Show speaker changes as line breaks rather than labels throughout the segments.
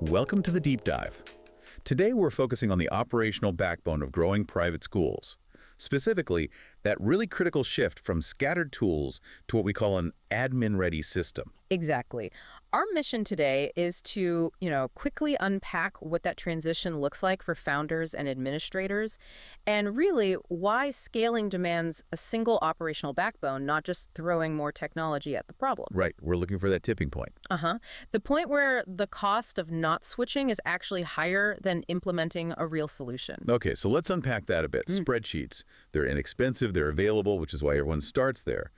Welcome to the Deep Dive. Today we're focusing on the operational backbone of growing private schools. Specifically, that really critical shift from scattered tools to what we call an admin-ready system.
Exactly. Our mission today is to, quickly unpack what that transition looks like for founders and administrators, and really why scaling demands a single operational backbone, not just throwing more technology at the problem.
Right, we're looking for that tipping point.
The point where the cost of not switching is actually higher than implementing a real solution.
Okay, so let's unpack that a bit. Spreadsheets, they're inexpensive, they're available, which is why everyone starts there.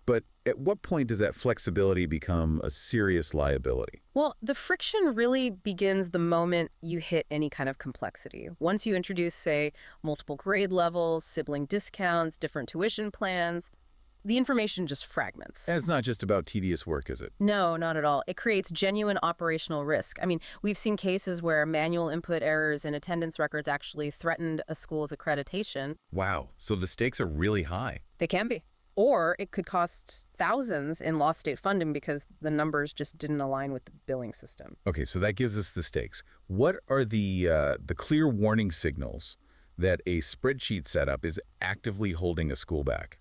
But at what point does that flexibility become a serious liability?
Well, the friction really begins the moment you hit any kind of complexity. Once you introduce, say, multiple grade levels, sibling discounts, different tuition plans, the information just fragments.
And it's not just about tedious work, is it?
No, not at all. It creates genuine operational risk. I mean, we've seen cases where manual input errors in attendance records actually threatened a school's accreditation.
Wow, so the stakes are really high.
They can be. Or it could cost thousands in lost state funding because the numbers just didn't align with the billing system.
Okay, so that gives us the stakes. What are the clear warning signals that a spreadsheet setup is actively holding a school back?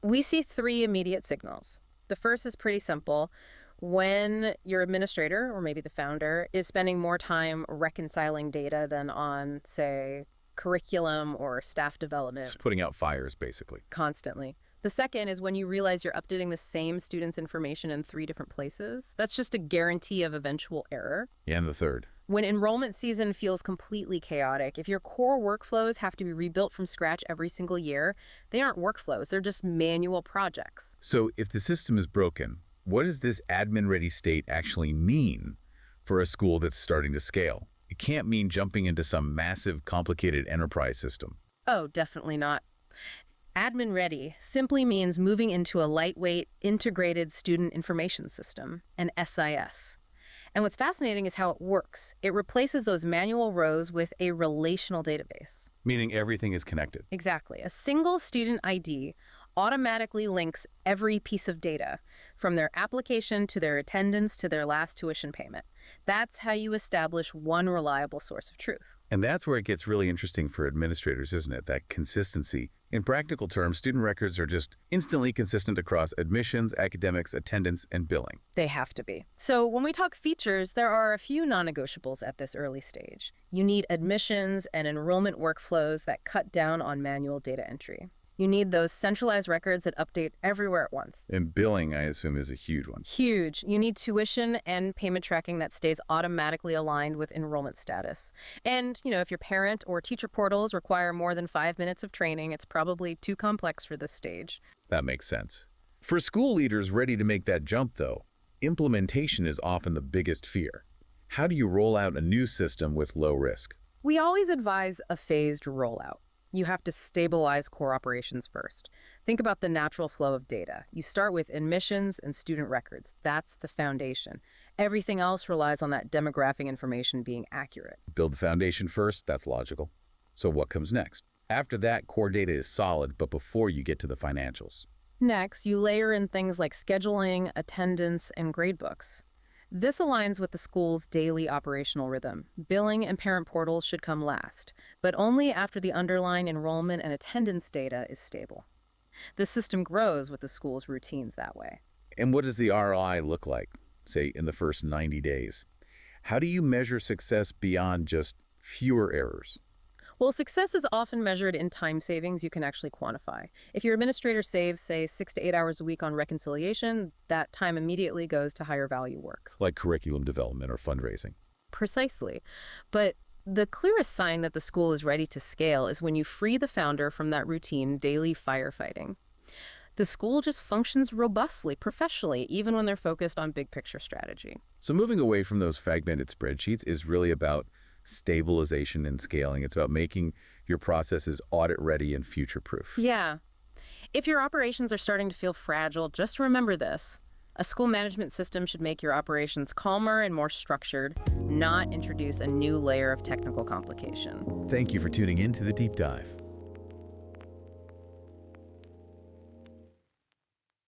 We see three immediate signals. The first is pretty simple. When your administrator, or maybe the founder, is spending more time reconciling data than on, say, curriculum or staff development.
It's putting out fires, basically.
Constantly. The second is when you realize you're updating the same student's information in 3 different places. That's just a guarantee of eventual error.
And the third.
When enrollment season feels completely chaotic, if your core workflows have to be rebuilt from scratch every single year, they aren't workflows, they're just manual projects.
So if the system is broken, what does this admin-ready state actually mean for a school that's starting to scale? It can't mean jumping into some massive, complicated enterprise system.
Oh, definitely not. Admin ready simply means moving into a lightweight, integrated student information system, an SIS. And what's fascinating is how it works. It replaces those manual rows with a relational database.
Meaning everything is connected.
Exactly. A single student ID automatically links every piece of data, from their application to their attendance to their last tuition payment. That's how you establish one reliable source of truth.
And that's where it gets really interesting for administrators, isn't it? That consistency. In practical terms, student records are just instantly consistent across admissions, academics, attendance, and billing.
They have to be. So when we talk features, there are a few non-negotiables at this early stage. You need admissions and enrollment workflows that cut down on manual data entry. You need those centralized records that update everywhere at once.
And billing, I assume, is a huge one.
Huge. You need tuition and payment tracking that stays automatically aligned with enrollment status. And, if your parent or teacher portals require more than 5 minutes of training, it's probably too complex for this stage.
That makes sense. For school leaders ready to make that jump, though, implementation is often the biggest fear. How do you roll out a new system with low risk?
We always advise a phased rollout. You have to stabilize core operations first. Think about the natural flow of data. You start with admissions and student records. That's the foundation. Everything else relies on that demographic information being accurate.
Build the foundation first, that's logical. So what comes next? After that, core data is solid, but before you get to the financials.
Next, you layer in things like scheduling, attendance, and gradebooks. This aligns with the school's daily operational rhythm. Billing and parent portals should come last, but only after the underlying enrollment and attendance data is stable. The system grows with the school's routines that way.
And what does the ROI look like, say, in the first 90 days? How do you measure success beyond just fewer errors?
Well, success is often measured in time savings you can actually quantify. If your administrator saves, say, 6 to 8 hours a week on reconciliation, that time immediately goes to higher value work.
Like curriculum development or fundraising.
Precisely. But the clearest sign that the school is ready to scale is when you free the founder from that routine daily firefighting. The school just functions robustly, professionally, even when they're focused on big picture strategy.
So moving away from those fragmented spreadsheets is really about stabilization and scaling. It's about making your processes audit-ready and future-proof.
Yeah. If your operations are starting to feel fragile, just remember this. A school management system should make your operations calmer and more structured, not introduce a new layer of technical complication.
Thank you for tuning in to The Deep Dive.